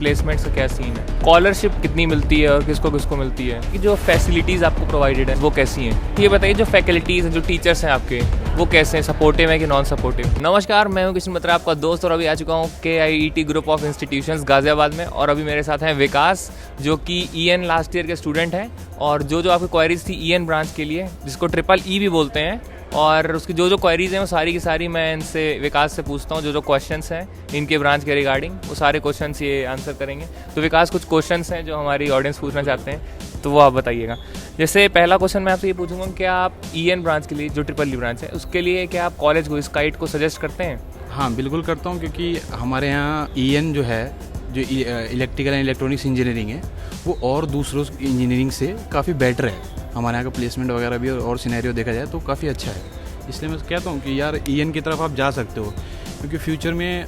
Placement का क्या scene है, स्कॉलरशिप कितनी मिलती है और किसको किसको मिलती है, कि जो फैसिलिटीज़ आपको प्रोवाइडेड है वो कैसी हैं, ये बताइए। जो फैकल्टीज़ हैं, जो टीचर्स हैं आपके, वो कैसे हैं, सपोर्टिव है कि नॉन सपोर्टिव। नमस्कार, मैं हूं किशन बत्रा, आपका दोस्त, और अभी आ चुका हूं KIET group of institutions Ghaziabad में। और अभी मेरे साथ हैं विकास, जो कि EN लास्ट ईयर के स्टूडेंट हैं, और जो आपकी क्वेरीज थी EN ब्रांच के लिए, जिसको EEE भी बोलते हैं, और उसकी जो क्वेरीज़ हैं वो सारी की सारी मैं इनसे, विकास से पूछता हूँ। जो क्वेश्चंस हैं इनके ब्रांच के रिगार्डिंग, वो सारे क्वेश्चंस ये आंसर करेंगे। तो विकास, कुछ क्वेश्चंस हैं जो हमारी ऑडियंस पूछना चाहते हैं, तो वो आप बताइएगा। जैसे पहला क्वेश्चन मैं आपसे ये पूछूंगा, क्या आप EN ब्रांच के लिए, जो EEE ब्रांच है, उसके लिए क्या आप कॉलेज को, स्काइट को सजेस्ट करते हैं? हाँ, बिल्कुल करता हूँ, क्योंकि हमारे यहाँ EN जो है, जो इलेक्ट्रिकल एंड इलेक्ट्रॉनिक्स इंजीनियरिंग है, वो और दूसरों इंजीनियरिंग से काफ़ी बेटर है। हमारे यहाँ का प्लेसमेंट वगैरह भी और सिनेरियो देखा जाए तो काफ़ी अच्छा है। इसलिए मैं कहता हूँ कि यार EN की तरफ आप जा सकते हो, क्योंकि फ्यूचर में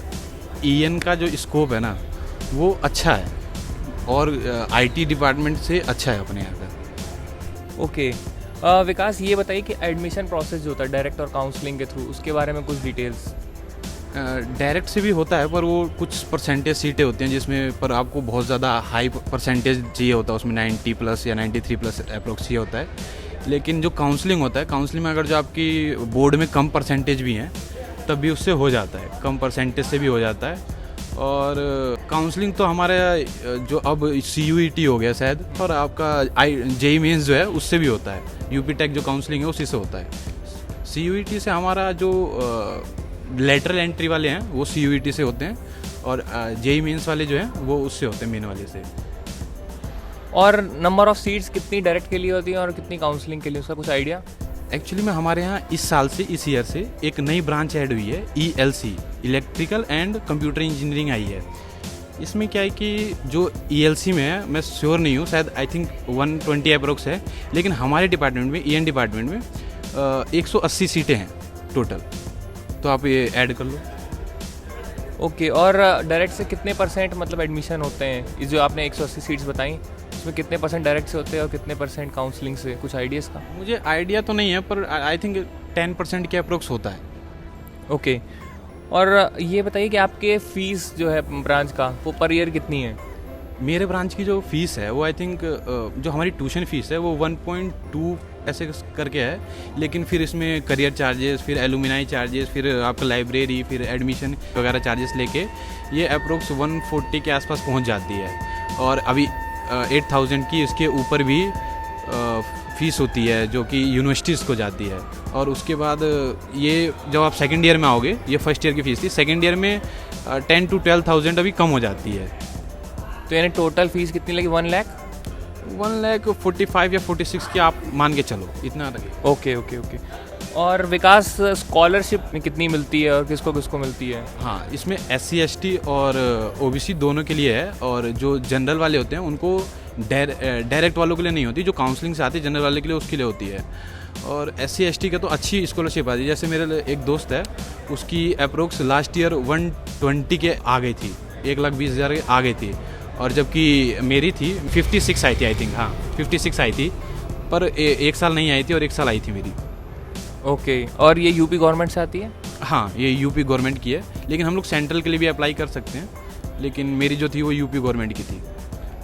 EN का जो स्कोप है ना, वो अच्छा है और IT डिपार्टमेंट से अच्छा है अपने यहाँ का। ओके। विकास, ये बताइए कि एडमिशन प्रोसेस जो होता है डायरेक्ट और काउंसलिंग के थ्रू, उसके बारे में कुछ डिटेल्स। डायरेक्ट से भी होता है, पर वो कुछ परसेंटेज सीटें होती हैं जिसमें पर आपको बहुत ज़्यादा हाई परसेंटेज चाहिए होता है, उसमें 90+ या 93+ अप्रोक्स चाहिए होता है। लेकिन जो काउंसलिंग होता है, काउंसलिंग में अगर जो आपकी बोर्ड में कम परसेंटेज भी हैं, तब भी उससे हो जाता है, कम परसेंटेज से भी हो जाता है। और काउंसलिंग तो हमारे जो अब CUET हो गया शायद, और आपका JEE मेंस जो है उससे भी होता है। UP टेक जो काउंसलिंग है उसी से होता है। CUET से हमारा जो लेटरल एंट्री वाले हैं वो CUET से होते हैं, और JEE मेंस वाले जो हैं वो उससे होते हैं, मेन वाले से। और नंबर ऑफ सीट्स कितनी डायरेक्ट के लिए होती हैं और कितनी काउंसलिंग के लिए, उसका कुछ आइडिया? एक्चुअली में हमारे यहाँ इस साल से, इस ईयर से एक नई ब्रांच ऐड हुई है, ELC, electrical and computer engineering I है। इसमें क्या है कि जो ELC में है, मैं श्योर नहीं हूँ, शायद आई थिंक 120 अप्रोक्स है, लेकिन हमारे डिपार्टमेंट में, EN डिपार्टमेंट में 180 सीटें हैं टोटल, तो आप ये ऐड कर लो। ओके। और डायरेक्ट से कितने % मतलब एडमिशन होते हैं? इस जो आपने 180 सीट्स बताई, उसमें कितने % डायरेक्ट से होते हैं और कितने % काउंसलिंग से, कुछ आइडियाज़ का? मुझे आइडिया तो नहीं है, पर आई थिंक 10% के अप्रोक्स होता है। ओके। और ये बताइए कि आपके फ़ीस जो है ब्रांच का, वो पर ईयर कितनी है? मेरे ब्रांच की जो फ़ीस है वो आई थिंक जो हमारी ट्यूशन फ़ीस है वो 1.2 ऐसे करके है, लेकिन फिर इसमें करियर चार्जेस, फिर एलुमिनाई चार्जेस, फिर आपका लाइब्रेरी, फिर एडमिशन वगैरह चार्जेस लेके ये अप्रोक्स 140 के आसपास पहुंच जाती है। और अभी 8,000 की इसके ऊपर भी फ़ीस होती है, जो कि यूनिवर्सिटीज़ को जाती है। और उसके बाद ये जब आप सेकेंड ईयर में आओगे, ये फर्स्ट ईयर की फ़ीस थी, सेकेंड ईयर में 10 to 12,000 अभी कम हो जाती है। तो यानी टोटल फीस कितनी लगी? 1 लाख? 1,45,000 या 46 की आप मान के चलो, इतना लगे। Okay okay okay. और विकास, स्कॉलरशिप में कितनी मिलती है और किसको किसको मिलती है? हाँ, इसमें SC ST और OBC दोनों के लिए है, और जो जनरल वाले होते हैं उनको डायरेक्ट वालों के लिए नहीं होती, जो काउंसलिंग से आती है जनरल वाले के लिए, उसके लिए होती है। और SC ST का तो अच्छी स्कॉलरशिप आती है। जैसे मेरे एक दोस्त है, उसकी अप्रोक्स लास्ट ईयर 120 के आ गई थी, 1,20,000 आ गई थी, और जबकि मेरी थी 56 आई थी, आई थिंक। हाँ, 56 आई थी, पर एक साल नहीं आई थी और एक साल आई थी मेरी। ओके। और ये UP गवर्नमेंट से आती है? हाँ, ये UP गवर्नमेंट की है, लेकिन हम लोग सेंट्रल के लिए भी अप्लाई कर सकते हैं, लेकिन मेरी जो थी वो UP गवर्नमेंट की थी।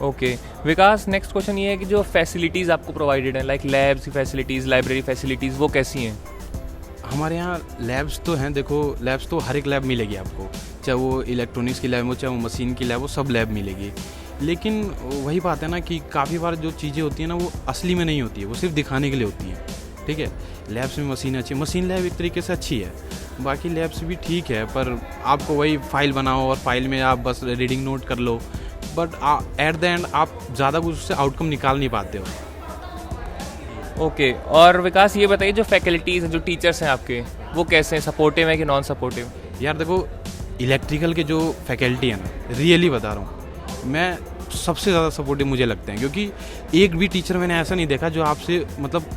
ओके। विकास, नेक्स्ट क्वेश्चन ये है कि जो फैसिलिटीज़ आपको प्रोवाइडेड है, लाइक लैब्स की फैसिलिटीज़, लाइब्रेरी फैसिलिटीज़, वो कैसी हैं? हमारे यहाँ लैब्स तो हैं, देखो लैब्स तो हर एक लैब मिलेगी आपको, चाहे वो इलेक्ट्रॉनिक्स की लैब हो, चाहे वो मशीन की लैब हो, सब लैब मिलेगी। लेकिन वही बात है ना कि काफ़ी बार जो चीज़ें होती हैं ना, वो असली में नहीं होती है, वो सिर्फ दिखाने के लिए होती हैं। ठीक है, लैब्स में मशीन अच्छी है, मशीन लैब एक तरीके से अच्छी है, बाकी लैब्स भी ठीक है, पर आपको वही फाइल बनाओ और फाइल में आप बस रीडिंग नोट कर लो, बट एट द एंड आप ज़्यादा कुछ उससे आउटकम निकाल नहीं पाते हो। ओके। और विकास, ये बताइए जो फैकल्टीज़ हैं, जो टीचर्स हैं आपके, वो कैसे हैं, सपोर्टिव है कि नॉन सपोर्टिव? यार देखो, इलेक्ट्रिकल के जो फैकल्टी है ना, रियली बता रहा हूँ मैं, सबसे ज़्यादा सपोर्टिव मुझे लगते हैं, क्योंकि एक भी टीचर मैंने ऐसा नहीं देखा जो आपसे मतलब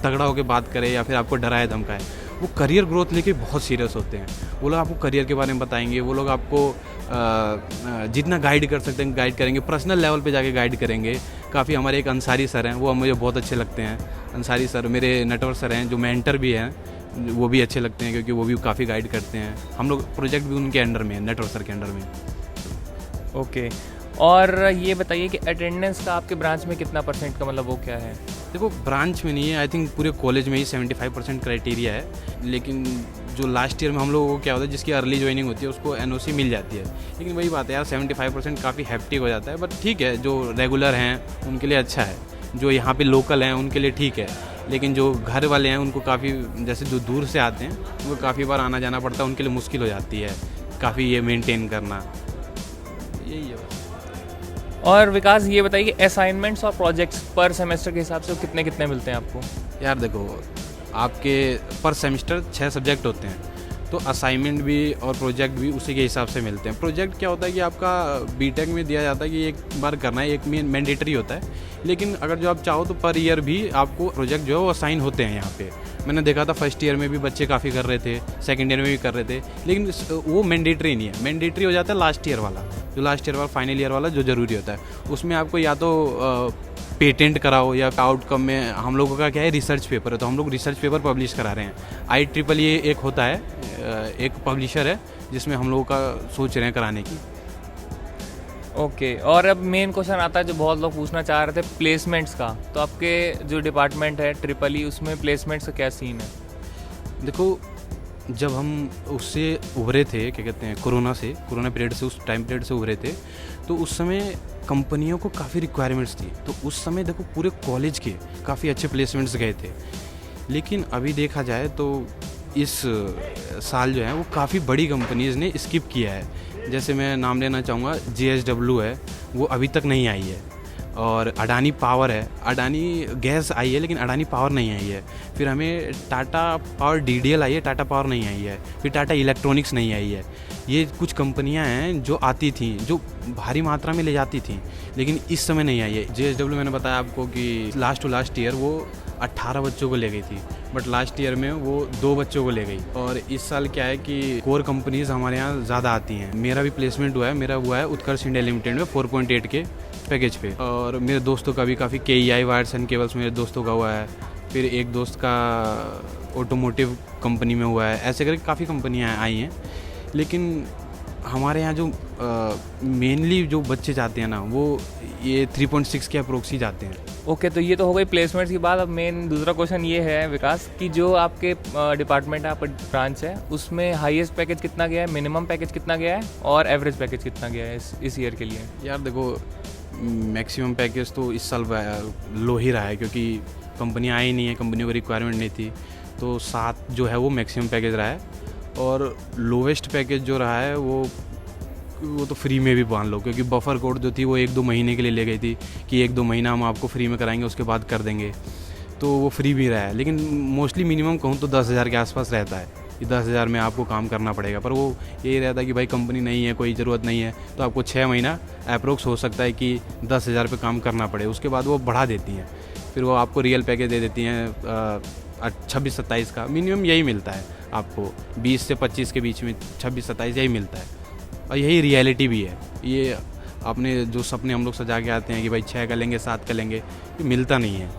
तगड़ा होकर बात करे या फिर आपको डराए धमकाए। वो करियर ग्रोथ लेके बहुत सीरियस होते हैं। वो लोग आपको करियर के बारे में बताएंगे, वो लोग आपको जितना गाइड कर सकते हैं गाइड करेंगे, पर्सनल लेवल पे जाके गाइड करेंगे। काफ़ी हमारे एक अंसारी सर हैं, वो मुझे बहुत अच्छे लगते हैं। अंसारी सर मेरे नटवर सर हैं, जो मेंटर भी हैं, वो भी अच्छे लगते हैं, क्योंकि वो भी काफ़ी गाइड करते हैं। हम लोग प्रोजेक्ट भी उनके अंडर में है, नटवर सर के अंडर में। ओके। और ये बताइए कि अटेंडेंस का आपके ब्रांच में कितना परसेंट का मतलब वो क्या है? देखो ब्रांच में नहीं है, आई थिंक पूरे कॉलेज में ही 75% क्राइटेरिया है। लेकिन जो लास्ट ईयर में हम लोगों को क्या होता है, जिसकी अर्ली ज्वाइनिंग होती है उसको एनओसी मिल जाती है। लेकिन वही बात है यार, 75% काफ़ी हैप्टिक हो जाता है। बट ठीक है, जो रेगुलर हैं उनके लिए अच्छा है, जो यहाँ पे लोकल हैं उनके लिए ठीक है। लेकिन जो घर वाले हैं उनको काफ़ी, जैसे जो दूर से आते हैं उनको काफ़ी बार आना जाना पड़ता है, उनके लिए मुश्किल हो जाती है काफ़ी ये मेंटेन करना। यही है बस। और विकास ये बताइए कि असाइनमेंट्स और प्रोजेक्ट्स पर सेमेस्टर के हिसाब से वो कितने कितने मिलते हैं आपको? यार देखो, आपके पर सेमेस्टर 6 सब्जेक्ट होते हैं, तो असाइनमेंट भी और प्रोजेक्ट भी उसी के हिसाब से मिलते हैं। प्रोजेक्ट क्या होता है कि आपका बीटेक में दिया जाता है कि एक बार करना है, एक मैंडेटरी होता है। लेकिन अगर जो आप चाहो तो पर ईयर भी आपको प्रोजेक्ट जो है वो असाइन होते हैं यहाँ पे। मैंने देखा था फर्स्ट ईयर में भी बच्चे काफ़ी कर रहे थे, सेकंड ईयर में भी कर रहे थे, लेकिन वो मैंडेटरी नहीं है। मैंडेटरी हो जाता है लास्ट ईयर वाला, जो लास्ट ईयर वाला फाइनल ईयर वाला जो ज़रूरी होता है। उसमें आपको या तो पेटेंट कराओ, या आउटकम में हम लोगों का क्या है, रिसर्च पेपर है, तो हम लोग रिसर्च पेपर पब्लिश करा रहे हैं। IEEE एक होता है, एक पब्लिशर है जिसमें हम लोगों का सोच रहे हैं कराने की। ओके, और अब मेन क्वेश्चन आता है जो बहुत लोग पूछना चाह रहे थे, प्लेसमेंट्स का। तो आपके जो डिपार्टमेंट है IEEE, उसमें प्लेसमेंट्स का क्या सीन है? देखो, जब हम उससे उभरे थे, क्या कहते हैं, कोरोना पीरियड से, उस टाइम पीरियड से उभरे थे, तो उस समय कंपनियों को काफ़ी रिक्वायरमेंट्स थी। तो उस समय देखो पूरे कॉलेज के काफ़ी अच्छे प्लेसमेंट्स गए थे। लेकिन अभी देखा जाए तो इस साल जो है वो काफ़ी बड़ी कंपनीज़ ने स्किप किया है। जैसे मैं नाम लेना चाहूँगा, JSW है, वो अभी तक नहीं आई है। और अडानी पावर है, अडानी गैस आई है लेकिन अडानी पावर नहीं आई है। फिर हमें टाटा पावर DDL आई है, टाटा पावर नहीं आई है। फिर टाटा इलेक्ट्रॉनिक्स नहीं आई है। ये कुछ कंपनियां हैं जो आती थी, जो भारी मात्रा में ले जाती थी, लेकिन इस समय नहीं आई है। JSW मैंने बताया आपको कि लास्ट टू लास्ट ईयर वो 18 बच्चों को ले गई थी, बट लास्ट ईयर में वो 2 बच्चों को ले गई। और इस साल क्या है कि कोर कंपनीज हमारे यहाँ ज़्यादा आती हैं। मेरा भी प्लेसमेंट हुआ है, मेरा हुआ है उत्कर्ष इंडिया लिमिटेड में 4.8 के पैकेज पे। और मेरे दोस्तों का भी काफ़ी KEI वायर्स एंड केबल्स मेरे दोस्तों का हुआ है। फिर एक दोस्त का ऑटोमोटिव कंपनी में हुआ है। ऐसे करके काफ़ी कंपनियाँ आई हैं। लेकिन हमारे यहाँ जो मेनली जो बच्चे जाते हैं ना, वो ये 3.6 के अप्रोक्स ही जाते हैं। ओके, तो ये तो हो गई प्लेसमेंट्स की बात। अब मेन दूसरा क्वेश्चन ये है विकास, कि जो आपके डिपार्टमेंट है, आपका ब्रांच है, उसमें हाईएस्ट पैकेज कितना गया है, मिनिमम पैकेज कितना गया है, और एवरेज पैकेज कितना गया है इस ईयर के लिए? यार देखो, मैक्सिमम पैकेज तो इस साल लो ही रहा है, क्योंकि कंपनियाँ आई नहीं है, कंपनियों को रिक्वायरमेंट नहीं थी। तो 7 जो है वो मैक्सिमम पैकेज रहा है। और लोवेस्ट पैकेज जो रहा है वो तो फ्री में भी मान लो, क्योंकि बफर कोड जो थी वो 1-2 महीने के लिए ले गई थी कि 1-2 महीना हम आपको फ्री में कराएंगे, उसके बाद कर देंगे। तो वो फ्री भी रहा है। लेकिन मोस्टली मिनिमम कहूँ तो 10,000 के आसपास रहता है कि 10,000 में आपको काम करना पड़ेगा। पर वो यही रहता है कि भाई कंपनी नहीं है, कोई ज़रूरत नहीं है, तो आपको 6 महीना अप्रोक्स हो सकता है कि 10,000 पे काम करना पड़े। उसके बाद वो बढ़ा देती हैं, फिर वो आपको रियल पैकेज दे देती हैं 26-27 का। मिनिमम यही मिलता है आपको, 20 से 25 के बीच में 26-27 यही मिलता है। और यही रियलिटी भी है। ये अपने जो सपने हम लोग सजा के आते हैं कि भाई 6 का लेंगे, 7 का लेंगे, ये मिलता नहीं है,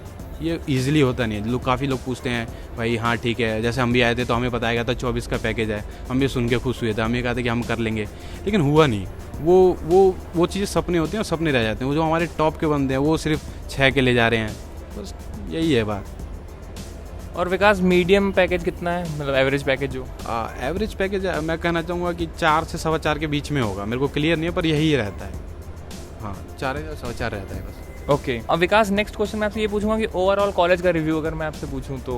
ये ईजिली होता नहीं है। काफ़ी लोग पूछते हैं भाई हाँ ठीक है, जैसे हम भी आए थे तो हमें बताया गया था 24 का पैकेज है, हम भी सुन के खुश हुए थे, हमें कहा था कि हम कर लेंगे, लेकिन हुआ नहीं। वो चीज़ें सपने होते हैं और सपने रह जाते हैं। वो जो हमारे टॉप के बंदे हैं वो सिर्फ 6 के ले जा रहे हैं, बस यही है बात। और विकास, मीडियम पैकेज कितना है, मतलब एवरेज पैकेज जो? एवरेज पैकेज मैं कहना चाहूँगा कि 4 से 4.25 के बीच में होगा। मेरे को क्लियर नहीं है, पर यही रहता है। हाँ, 4 या 4.25 रहता है बस। ओके, अब विकास नेक्स्ट क्वेश्चन मैं आपसे ये पूछूंगा कि ओवरऑल कॉलेज का रिव्यू अगर मैं आपसे पूछूं तो?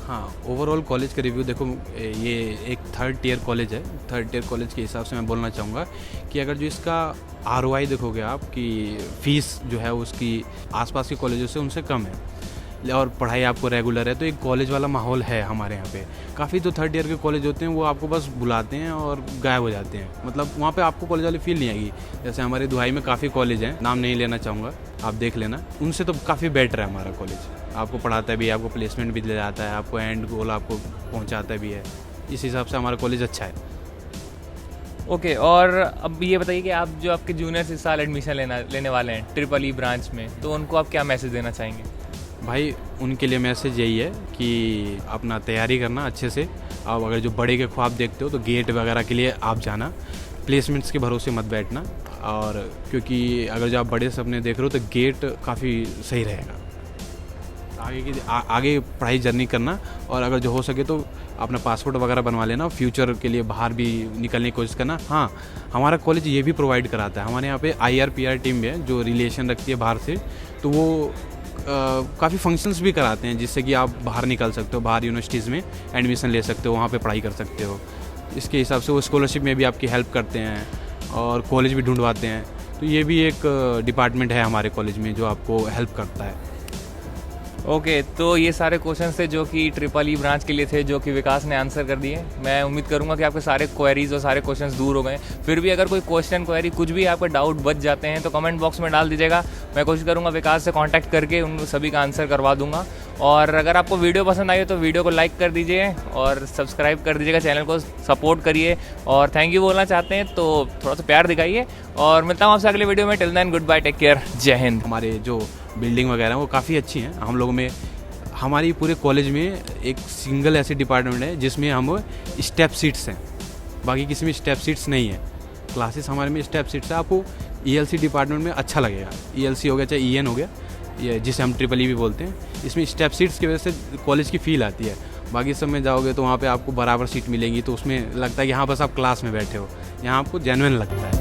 हाँ, ओवरऑल कॉलेज का रिव्यू देखो, ये एक 3rd टियर कॉलेज है। 3rd टियर कॉलेज के हिसाब से मैं बोलना चाहूँगा कि अगर जो इसका ROI देखोगे आप, कि फ़ीस जो है उसकी आसपास के कॉलेजों से उनसे कम है, और पढ़ाई आपको रेगुलर है, तो एक कॉलेज वाला माहौल है हमारे यहाँ पे। काफ़ी तो 3rd ईयर के कॉलेज होते हैं वो आपको बस बुलाते हैं और गायब हो जाते हैं, मतलब वहाँ पे आपको कॉलेज वाली फील नहीं आएगी। जैसे हमारे दुहाई में काफ़ी कॉलेज हैं, नाम नहीं लेना चाहूँगा, आप देख लेना, उनसे तो काफ़ी बेटर है हमारा कॉलेज। आपको पढ़ाता भी है, आपको प्लेसमेंट भी ले जाता है, आपको एंड गोल आपको पहुँचाता भी है। इस हिसाब से हमारा कॉलेज अच्छा है। ओके, और अब ये बताइए कि आप जो आपके जूनियर्स इस साल एडमिशन लेने वाले हैं IEEE ब्रांच में, तो उनको आप क्या मैसेज देना चाहेंगे? भाई उनके लिए मैसेज यही है कि अपना तैयारी करना अच्छे से। आप अगर जो बड़े के ख्वाब देखते हो तो गेट वगैरह के लिए आप जाना, प्लेसमेंट्स के भरोसे मत बैठना। और क्योंकि अगर जो आप बड़े सपने देख रहे हो तो गेट काफ़ी सही रहेगा आगे पढ़ाई जर्नी करना। और अगर जो हो सके तो अपना पासपोर्ट वगैरह बनवा लेना, फ्यूचर के लिए बाहर भी निकलने की कोशिश करना। हाँ, हमारा कॉलेज ये भी प्रोवाइड कराता है, हमारे यहाँ पे IR PR टीम भी है जो रिलेशन रखती है बाहर से, तो वो काफ़ी फंक्शंस भी कराते हैं जिससे कि आप बाहर निकल सकते हो, बाहर यूनिवर्सिटीज़ में एडमिशन ले सकते हो, वहाँ पे पढ़ाई कर सकते हो। इसके हिसाब से वो स्कॉलरशिप में भी आपकी हेल्प करते हैं और कॉलेज भी ढूंढवाते हैं। तो ये भी एक डिपार्टमेंट है हमारे कॉलेज में जो आपको हेल्प करता है। ओके, तो ये सारे क्वेश्चन थे जो कि ट्रिपल ई ब्रांच के लिए थे, जो कि विकास ने आंसर कर दिए। मैं उम्मीद करूंगा कि आपके सारे क्वेरीज और सारे क्वेश्चंस दूर हो गए। फिर भी अगर कोई क्वेश्चन क्वेरी कुछ भी आपका डाउट बच जाते हैं तो कमेंट बॉक्स में डाल दीजिएगा। मैं कोशिश करूंगा विकास से कांटेक्ट करके उन सभी का आंसर करवा दूंगा। और अगर आपको वीडियो पसंद आई हो तो वीडियो को लाइक कर दीजिए और सब्सक्राइब कर दीजिएगा, चैनल को सपोर्ट करिए। और थैंक यू बोलना चाहते हैं तो थोड़ा सा प्यार दिखाइए। और मिलता हूँ आपसे अगले वीडियो में। Till then goodbye, take care, जय हिंद। हमारे जो बिल्डिंग वगैरह हैं वो काफ़ी अच्छी हैं। हम लोगों में, हमारी पूरे कॉलेज में एक सिंगल ऐसी डिपार्टमेंट है जिसमें हम स्टेप सीट्स हैं, बाकी किसी में स्टेप सीट्स नहीं है। क्लासेस हमारे में स्टेप सीट्स है। आपको ELC डिपार्टमेंट में अच्छा लगेगा, ELC हो गया चाहे EN हो गया, ये जिसे हम ट्रिपल ई भी बोलते हैं। इसमें स्टेप सीट्स की वजह से कॉलेज की फील आती है। बाकी सब में जाओगे तो वहाँ पे आपको बराबर सीट मिलेंगी, तो उसमें लगता है कि हाँ बस आप क्लास में बैठे हो। यहाँ आपको जेन्युइन लगता है।